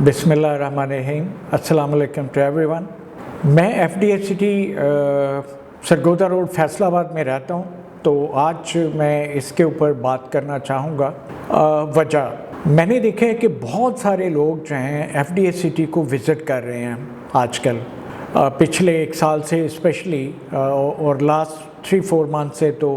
बिस्मिल्लाहिर्रहमानिर्रहीम। अस्सलाम वालेकुम टू एवरीवन। मैं FDS city Sargodha road Faisalabad में रहता हूँ, तो आज मैं इसके ऊपर बात करना चाहूँगा। वजह मैंने देखा है कि बहुत सारे लोग जो हैं FDS सिटी को विज़िट कर रहे हैं आजकल, पिछले एक साल से स्पेशली और लास्ट 3-4 मंथ से तो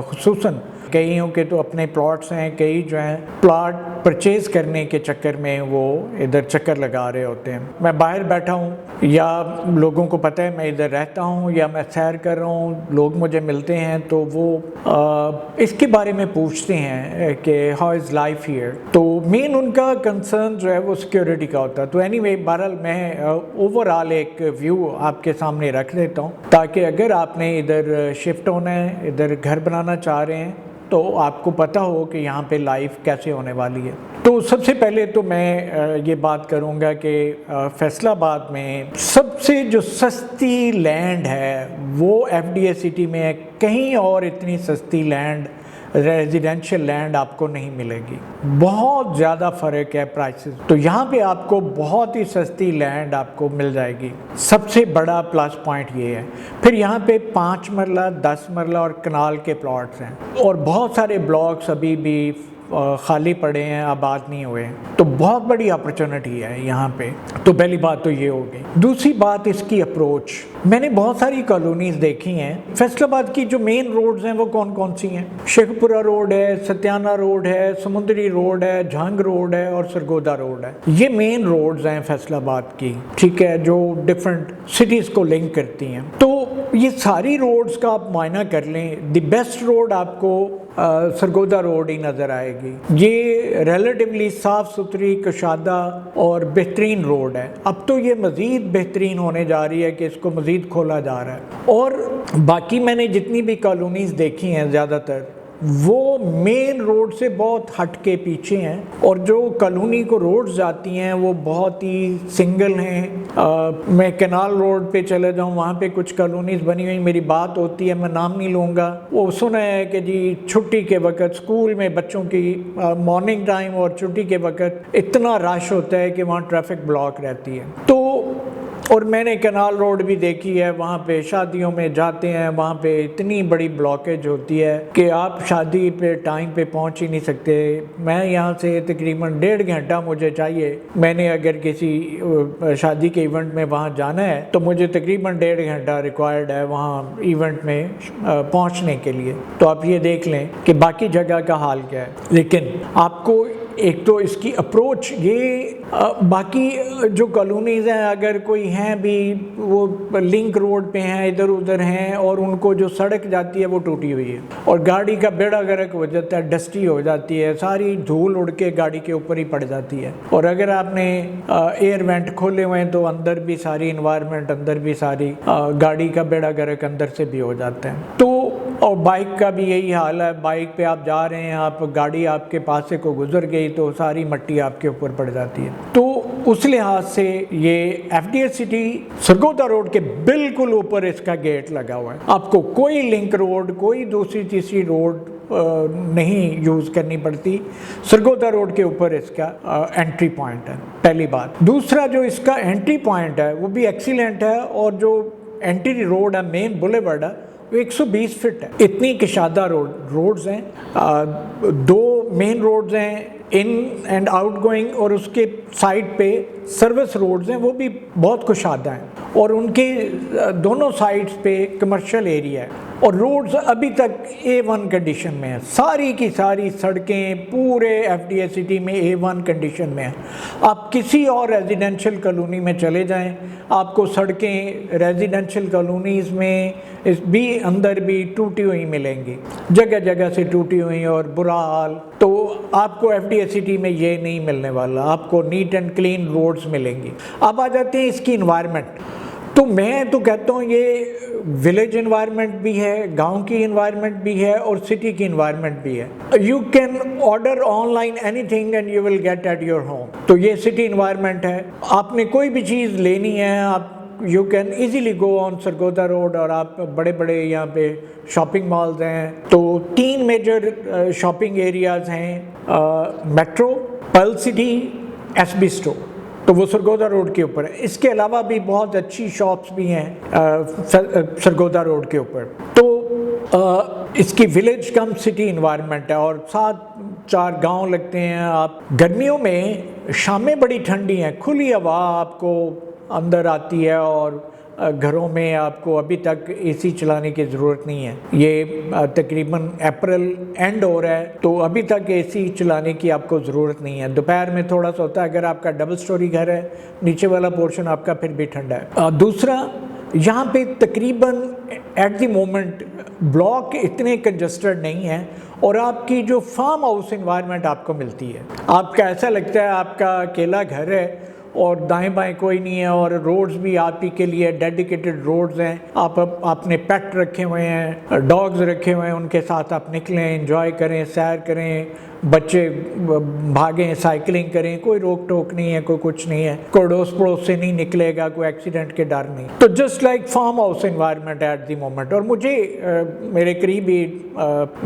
खुसूसन कईयों के तो अपने प्लॉट्स हैं, कई जो हैं प्लॉट परचेज़ करने के चक्कर में वो इधर चक्कर लगा रहे होते हैं। मैं बाहर बैठा हूँ या लोगों को पता है मैं इधर रहता हूँ या मैं सैर कर रहा हूँ, लोग मुझे मिलते हैं तो वो इसके बारे में पूछते हैं कि हाउ इज़ लाइफ हियर। तो मेन उनका कंसर्न जो है वो सिक्योरिटी का होता है। तो एनीवे बहरहाल मैं ओवरऑल एक व्यू आपके सामने रख देता हूँ ताकि अगर आपने इधर शिफ्ट होना है, इधर घर बनाना चाह रहे हैं, तो आपको पता हो कि यहाँ पे लाइफ कैसे होने वाली है। तो सबसे पहले तो मैं ये बात करूँगा कि फैसलाबाद में सबसे जो सस्ती लैंड है वो FDS सिटी में है। कहीं और इतनी सस्ती लैंड, रेजिडेंशियल लैंड आपको नहीं मिलेगी। बहुत ज़्यादा फ़र्क है प्राइसेस। तो यहाँ पे आपको बहुत ही सस्ती लैंड आपको मिल जाएगी। सबसे बड़ा प्लस पॉइंट ये है। फिर यहाँ पे 5 मरला, 10 मरला और कनाल के प्लॉट्स हैं और बहुत सारे ब्लॉक्स अभी भी खाली पड़े हैं, आबाद नहीं हुए। तो बहुत बड़ी अपॉर्चुनिटी है यहाँ पे। तो पहली बात तो ये हो गई। दूसरी बात इसकी अप्रोच। मैंने बहुत सारी कॉलोनीज़ देखी हैं। फैसलाबाद की जो मेन रोड्स हैं वो कौन कौन सी हैं? शेखपुरा रोड है, सत्याना रोड है, समुंदरी रोड है, झांग रोड है और सरगोदा रोड है। ये मेन रोड्स हैं फैसलाबाद की, ठीक है, जो डिफरेंट सिटीज़ को लिंक करती हैं। तो ये सारी रोड्स का आप मुआयना कर लें, द बेस्ट रोड आपको सरगोदा रोड ही नज़र आएगी। ये रिलेटिवली साफ़ सुथरी, कुशादा और बेहतरीन रोड है। अब तो ये मज़ीद बेहतरीन होने जा रही है कि इसको मज़ीद खोला जा रहा है। और बाकी मैंने जितनी भी कॉलोनीज़ देखी हैं ज़्यादातर वो मेन रोड से बहुत हट के पीछे हैं और जो कॉलोनी को रोड्स जाती हैं वो बहुत ही सिंगल हैं। मैं कैनाल रोड पे चले जाऊँ, वहाँ पे कुछ कॉलोनीज़ बनी हुई, मेरी बात होती है, मैं नाम नहीं लूँगा। वो सुना है कि जी छुट्टी के वक्त स्कूल में बच्चों की मॉर्निंग टाइम और छुट्टी के वक्त इतना रश होता है कि वहाँ ट्रैफिक ब्लॉक रहती है। तो और मैंने कैनाल रोड भी देखी है, वहाँ पे शादियों में जाते हैं, वहाँ पे इतनी बड़ी ब्लॉकेज होती है कि आप शादी पे टाइम पे पहुँच ही नहीं सकते। मैं यहाँ से तकरीबन 1.5 घंटा मुझे चाहिए। मैंने अगर किसी शादी के इवेंट में वहाँ जाना है तो मुझे तकरीबन 1.5 घंटा रिक्वायर्ड है वहाँ इवेंट में पहुँचने के लिए। तो आप ये देख लें कि बाकी जगह का हाल क्या है। लेकिन आपको एक तो इसकी अप्रोच ये बाकी जो कॉलोनीज़ हैं, अगर कोई हैं भी वो लिंक रोड पे हैं, इधर उधर हैं और उनको जो सड़क जाती है वो टूटी हुई है और गाड़ी का बेड़ा गर्क हो जाता है, डस्टी हो जाती है, सारी धूल उड़ के गाड़ी के ऊपर ही पड़ जाती है। और अगर आपने एयर वेंट खोले हुए हैं तो अंदर भी सारी इन्वायरमेंट, अंदर भी सारी गाड़ी का बेड़ा गर्क अंदर से भी हो जाता है। तो और बाइक का भी यही हाल है। बाइक पे आप जा रहे हैं, आप गाड़ी आपके पास से को गुजर गई तो सारी मट्टी आपके ऊपर पड़ जाती है। तो उस लिहाज से ये FDS सिटी सरगोदा रोड के बिल्कुल ऊपर इसका गेट लगा हुआ है। आपको कोई लिंक रोड, कोई दूसरी तीसरी रोड नहीं यूज़ करनी पड़ती। सरगोदा रोड के ऊपर इसका एंट्री पॉइंट है, पहली बात। दूसरा जो इसका एंट्री पॉइंट है वो भी एक्सीलेंट है और जो एंट्री रोड है, मेन बुलेवर्ड है, 120 फीट है। इतनी किशादा रोड्स हैं, 2 मेन रोड्स हैं, इन एंड आउट गोइंग, और उसके साइड पे सर्विस रोड्स हैं, वो भी बहुत कुशादा हैं और उनके दोनों साइड्स पे कमर्शियल एरिया है और रोड्स अभी तक A1 कंडीशन में है। सारी की सारी सड़कें पूरे FDS सिटी में A1 कंडीशन में है। आप किसी और रेजिडेंशियल कॉलोनी में चले जाएं, आपको सड़कें रेजिडेंशियल कॉलोनीज़ में भी अंदर भी टूटी हुई मिलेंगी, जगह जगह से टूटी हुई और बुरा हाल। तो आपको FDS सिटी में ये नहीं मिलने वाला, आपको नीट एंड क्लीन रोड्स मिलेंगी। अब आ जाते हैं इसकी इन्वायरमेंट। तो मैं तो कहता हूँ ये विलेज इन्वायरमेंट भी है, गांव की इन्वायरमेंट भी है और सिटी की इन्वायरमेंट भी है। You can order online anything and you will get at your home. तो ये सिटी इन्वायरमेंट है। आपने कोई भी चीज़ लेनी है, आप you can easily go on Sargodha road और आप बड़े बड़े यहाँ पे शॉपिंग मॉल्स हैं। तो 3 मेजर शॉपिंग एरियाज़ हैं, metro, Pearl City, SB store. तो वो सरगोदा रोड के ऊपर है। इसके अलावा भी बहुत अच्छी शॉप्स भी हैं सरगोदा रोड के ऊपर। तो इसकी विलेज कम सिटी इन्वायरमेंट है और 7-4 गांव लगते हैं। आप गर्मियों में शामें बड़ी ठंडी हैं, खुली हवा आपको अंदर आती है और घरों में आपको अभी तक एसी चलाने की ज़रूरत नहीं है। ये तकरीबन अप्रैल एंड हो रहा है तो अभी तक एसी चलाने की आपको ज़रूरत नहीं है। दोपहर में थोड़ा सा होता है, अगर आपका डबल स्टोरी घर है, नीचे वाला पोर्शन आपका फिर भी ठंडा है। दूसरा, यहाँ पे तकरीबन एट द मोमेंट ब्लॉक इतने कंजस्टेड नहीं है और आपकी जो फार्म हाउस इन्वायरमेंट आपको मिलती है, आपका ऐसा लगता है आपका अकेला घर है और दाएं बाएं कोई नहीं है और रोड्स भी आप ही के लिए डेडिकेटेड रोड्स हैं। आपने पेट रखे हुए हैं, डॉग्स रखे हुए हैं, उनके साथ आप निकलें, एंजॉय करें, सैर करें, बच्चे भागें, साइकिलिंग करें, कोई रोक टोक नहीं है, कोई कुछ नहीं है, कोई अड़ोस पड़ोस से नहीं निकलेगा, कोई एक्सीडेंट के डर नहीं। तो just like farm house environment at the moment. और मुझे मेरे करीबी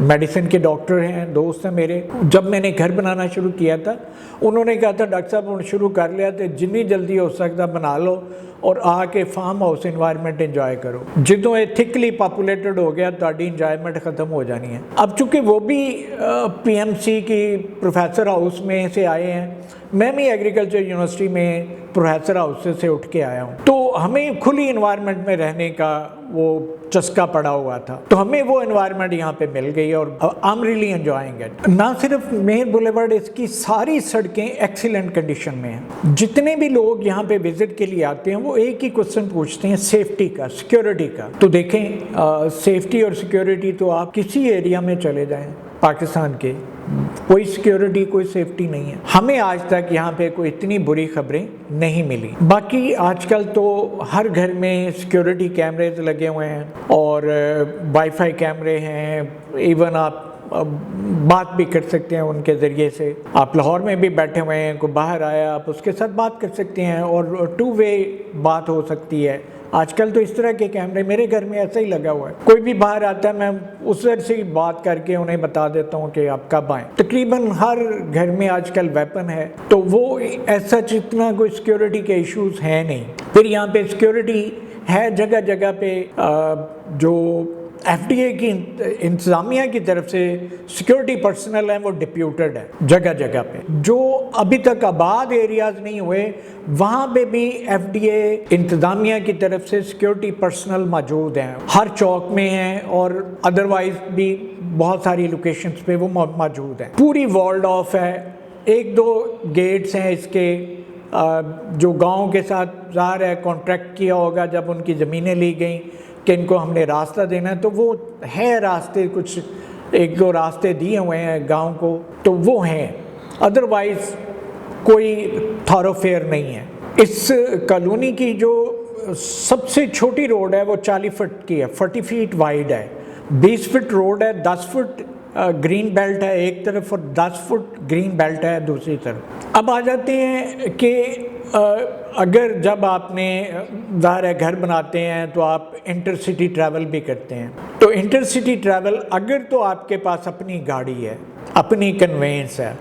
मेडिसिन के डॉक्टर हैं, दोस्त हैं मेरे, जब मैंने घर बनाना शुरू किया था उन्होंने कहा था डॉक्टर साहब हम शुरू कर लिया तो जितनी जल्दी हो सकता बना लो और आके फार्म हाउस इन्वायरमेंट इंजॉय करो। जितों ये थिकली पॉपुलेटेड हो गया तो इंजॉयमेंट ख़त्म हो जानी है। अब चूँकि वो भी पीएमसी की प्रोफेसर हाउस में से आए हैं, मैं भी एग्रीकल्चर यूनिवर्सिटी में प्रोफेसर हाउस से उठ के आया हूँ, तो हमें खुली इन्वायरमेंट में रहने का वो चस्का पड़ा हुआ था, तो हमें वो इन्वायरमेंट यहाँ पे मिल गई और I am really enjoying it. ना सिर्फ मेहर बुलेवार्ड, इसकी सारी सड़कें एक्सीलेंट कंडीशन में हैं। जितने भी लोग यहाँ पे विजिट के लिए आते हैं वो एक ही क्वेश्चन पूछते हैं, सेफ्टी का, सिक्योरिटी का। तो देखें सेफ्टी और सिक्योरिटी तो आप किसी एरिया में चले जाएं पाकिस्तान के, कोई सिक्योरिटी कोई सेफ्टी नहीं है। हमें आज तक यहाँ पे कोई इतनी बुरी खबरें नहीं मिली। बाकी आजकल तो हर घर में सिक्योरिटी कैमरेज लगे हुए हैं और वाईफाई कैमरे हैं, इवन आप बात भी कर सकते हैं उनके ज़रिए से। आप लाहौर में भी बैठे हुए हैं, कोई बाहर आया आप उसके साथ बात कर सकते हैं और 2 वे बात हो सकती है। आजकल तो इस तरह के कैमरे मेरे घर में ऐसा ही लगा हुआ है, कोई भी बाहर आता है मैं उस तरह से बात करके उन्हें बता देता हूँ कि आप कब आएँ। तकरीबन हर घर में आजकल वेपन है, तो वो ऐसा इतना कोई सिक्योरिटी के इश्यूज हैं नहीं। फिर यहाँ पे सिक्योरिटी है जगह जगह पे, जो FDA की इंतज़ामिया की तरफ से सिक्योरिटी पर्सनल है वो डिप्यूटेड है जगह जगह पे। जो अभी तक आबाद एरियाज नहीं हुए वहाँ पे भी FDA इंतज़ामिया की तरफ से सिक्योरिटी पर्सनल मौजूद हैं, हर चौक में हैं और अदरवाइज भी बहुत सारी लोकेशंस पे वो मौजूद हैं। पूरी वॉल्ड ऑफ है, 1-2 गेट्स हैं इसके, जो गाँव के साथ ज़ाहिर है कॉन्ट्रैक्ट किया होगा जब उनकी ज़मीनें ली गई कि इनको हमने रास्ता देना है, तो वो है रास्ते, कुछ 1-2 रास्ते दिए हुए हैं गांव को, तो वो हैं, अदरवाइज कोई थॉरोफेयर नहीं है। इस कॉलोनी की जो सबसे छोटी रोड है वो 40 फुट की है, 40 फीट वाइड है, 20 फुट रोड है, 10 फुट ग्रीन बेल्ट है एक तरफ और 10 फुट ग्रीन बेल्ट है दूसरी तरफ। अब आ जाते हैं कि अगर जब आपने ज़ाहिर है घर बनाते हैं तो आप इंटरसिटी ट्रैवल भी करते हैं, तो इंटरसिटी ट्रैवल अगर तो आपके पास अपनी गाड़ी है, अपनी कन्वेंस है,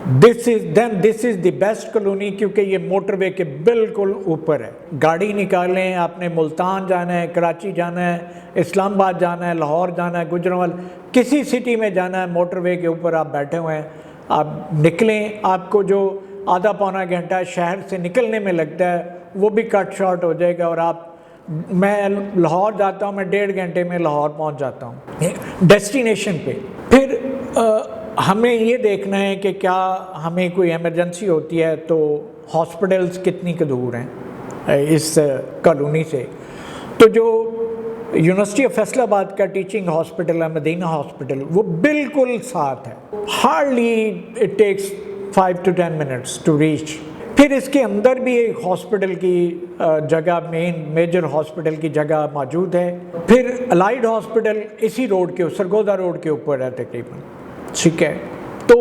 this is the best colony, क्योंकि ये मोटरवे के बिल्कुल ऊपर है। गाड़ी निकालें, आपने मुल्तान जाना है, कराची जाना है, इस्लामाबाद जाना है, लाहौर जाना है, गुजरावाल, किसी सिटी में जाना है, मोटरवे के ऊपर आप बैठे हुए हैं, आप निकलें, आपको जो आधा पौना घंटा शहर से निकलने में लगता है वो भी कट शॉर्ट हो जाएगा और मैं लाहौर जाता हूँ, मैं 1.5 घंटे में लाहौर पहुँच जाता हूँ डेस्टिनेशन पे। फिर हमें ये देखना है कि क्या हमें कोई इमरजेंसी होती है तो हॉस्पिटल्स कितनी दूर हैं इस कॉलोनी से। तो जो यूनिवर्सिटी ऑफ फैसलाबाद का टीचिंग हॉस्पिटल है, मदीना हॉस्पिटल, वो बिल्कुल साथ है, hardly it takes 5 to 10 minutes to reach. फिर इसके अंदर भी एक हॉस्पिटल की जगह, मेजर हॉस्पिटल की जगह मौजूद है। फिर अलाइड हॉस्पिटल इसी रोड के, सरगोदा रोड के ऊपर है तकरीबन, ठीक है। तो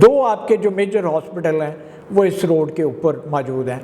2 आपके जो मेजर हॉस्पिटल हैं वो इस रोड के ऊपर मौजूद हैं।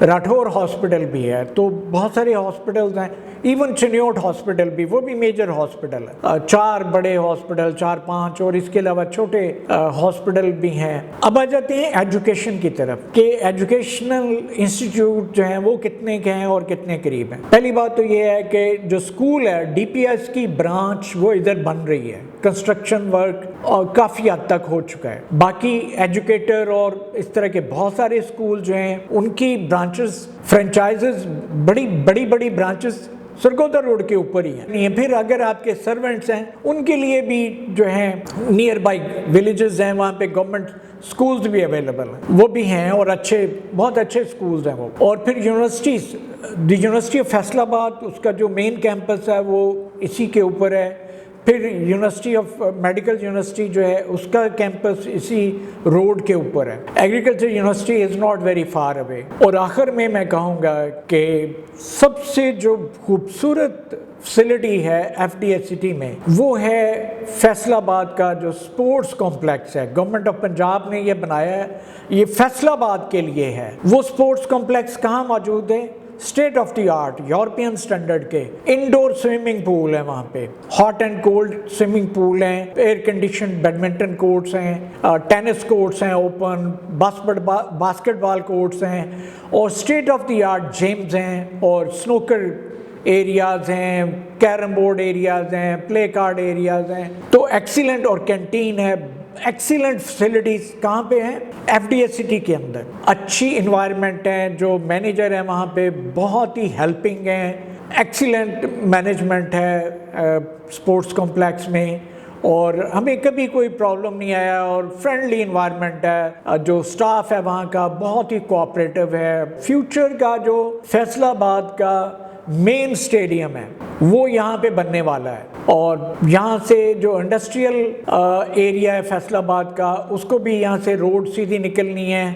राठौर हॉस्पिटल भी है, तो बहुत सारे हॉस्पिटल्स हैं, इवन चिन्योट हॉस्पिटल भी, वो भी मेजर हॉस्पिटल है। 4 बड़े हॉस्पिटल, 4-5 और इसके अलावा छोटे हॉस्पिटल भी हैं। अब आ जाते हैं एजुकेशन की तरफ कि एजुकेशनल इंस्टीट्यूट जो हैं वो कितने के हैं और कितने करीब हैं। पहली बात तो ये है कि जो स्कूल है, डीपीएस की ब्रांच वो इधर बन रही है, कंस्ट्रक्शन वर्क और काफ़ी हद तक हो चुका है। बाकी एजुकेटर और इस तरह के बहुत सारे स्कूल जो हैं उनकी ब्रांचेस, फ्रेंचाइजेस, बड़ी ब्रांचेस सरगोदा रोड के ऊपर ही है। फिर अगर आपके सर्वेंट्स हैं उनके लिए भी जो हैं नियर बाई विलेजेस हैं, वहाँ पे गवर्नमेंट स्कूल्स भी अवेलेबल हैं, वो भी हैं और बहुत अच्छे स्कूल्स हैं वो। और फिर universities, the university of Faisalabad, उसका जो मेन कैंपस है वो इसी के ऊपर है। फिर यूनिवर्सिटी ऑफ मेडिकल यूनिवर्सिटी जो है उसका कैंपस इसी रोड के ऊपर है। Agriculture university is not very far away. और आखिर में मैं कहूँगा कि सबसे जो खूबसूरत फैसिलिटी है एफडीएस सिटी में वो है फैसलाबाद का जो स्पोर्ट्स कॉम्प्लेक्स है। गवर्नमेंट ऑफ पंजाब ने ये बनाया है, ये फैसलाबाद के लिए है। वो स्पोर्ट्स कॉम्प्लेक्स कहाँ मौजूद है? State of the art, European standard के इंडोर स्विमिंग पूल है वहाँ पे, hot and cold swimming pool हैं, एयर कंडीशन बैडमिंटन कोर्ट्स हैं, टेनिस कोर्ट्स हैं ओपन, बास्केटबॉल कोर्ट्स हैं और state of the art gyms हैं और स्नूकर एरियाज़ हैं, कैरम बोर्ड एरियाज़ हैं, प्ले कार्ड एरियाज़ हैं। तो एक्सीलेंट, और कैंटीन है। एक्सीलेंट फैसिलिटीज़ कहाँ पे हैं? एफडीएस सिटी के अंदर। अच्छी इन्वायरमेंट है, जो मैनेजर हैं वहाँ पे बहुत ही हेल्पिंग हैं, एक्सीलेंट मैनेजमेंट है स्पोर्ट्स कॉम्प्लेक्स में और हमें कभी कोई प्रॉब्लम नहीं आया और फ्रेंडली इन्वायरमेंट है। जो स्टाफ है वहाँ का बहुत ही कोऑपरेटिव है। फ्यूचर का जो फैसलाबाद का मेन स्टेडियम है वो यहाँ पे बनने वाला है और यहाँ से जो इंडस्ट्रियल एरिया है फैसलाबाद का, उसको भी यहाँ से रोड सीधी निकलनी है।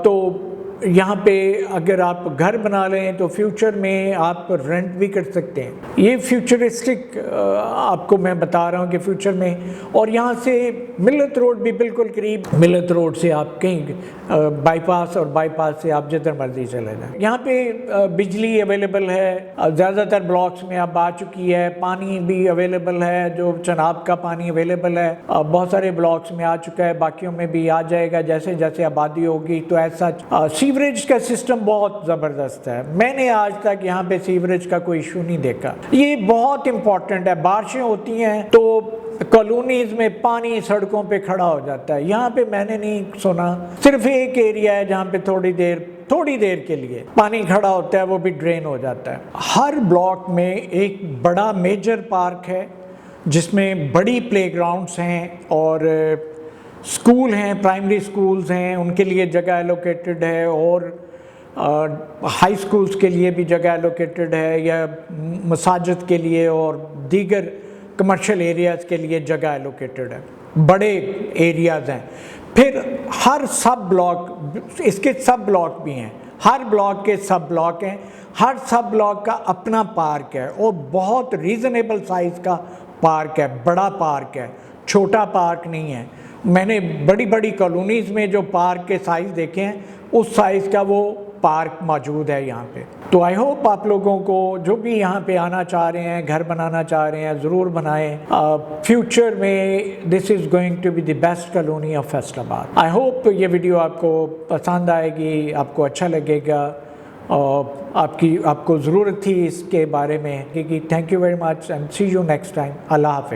तो यहाँ पे अगर आप घर बना लें तो फ्यूचर में आप रेंट भी कर सकते हैं। ये फ्यूचरिस्टिक आपको मैं बता रहा हूँ कि फ्यूचर में। और यहाँ से मिलत रोड भी बिल्कुल करीब, मिलत रोड से आप कहीं बाईपास और बाईपास से आप जिधर मर्जी चले जाएं। यहाँ पे बिजली अवेलेबल है, ज़्यादातर ब्लॉक्स में अब आ चुकी है। पानी भी अवेलेबल है, जो चनाब का पानी अवेलेबल है बहुत सारे ब्लॉक्स में आ चुका है, बाकियों में भी आ जाएगा जैसे जैसे आबादी होगी। तो ऐसा सीवरेज का सिस्टम बहुत ज़बरदस्त है। मैंने आज तक यहाँ पे सीवरेज का कोई इशू नहीं देखा। ये बहुत इम्पॉर्टेंट है। बारिशें होती हैं तो कॉलोनीज़ में पानी सड़कों पे खड़ा हो जाता है। यहाँ पे मैंने नहीं सुना, सिर्फ एक एरिया है जहाँ पे थोड़ी देर के लिए पानी खड़ा होता है, वो भी ड्रेन हो जाता है। हर ब्लॉक में एक बड़ा मेजर पार्क है जिसमें बड़ी प्लेग्राउंड्स हैं और स्कूल हैं, प्राइमरी स्कूल्स हैं, उनके लिए जगह एलोकेटेड है और हाई स्कूल्स के लिए भी जगह एलोकेटेड है, या मसाजिद के लिए और दीगर कमर्शियल एरियाज़ के लिए जगह एलोकेटेड है। बड़े एरियाज़ हैं। फिर हर सब ब्लॉक, इसके सब ब्लॉक भी हैं, हर ब्लॉक के सब ब्लॉक हैं, हर सब ब्लॉक का अपना पार्क है और बहुत रीज़नेबल साइज़ का पार्क है, बड़ा पार्क है, छोटा पार्क नहीं है। मैंने बड़ी कॉलोनीज़ में जो पार्क के साइज़ देखे हैं उस साइज़ का वो पार्क मौजूद है यहाँ पे। तो आई होप आप लोगों को जो भी यहाँ पे आना चाह रहे हैं, घर बनाना चाह रहे हैं, ज़रूर बनाएं। फ्यूचर में this is going to be the best colony of Faisalabad. I hope ये वीडियो आपको पसंद आएगी, आपको अच्छा लगेगा और आपको ज़रूरत थी इसके बारे में। क्योंकि thank you very much and see you next time. अल्लाह हाफ़िज़।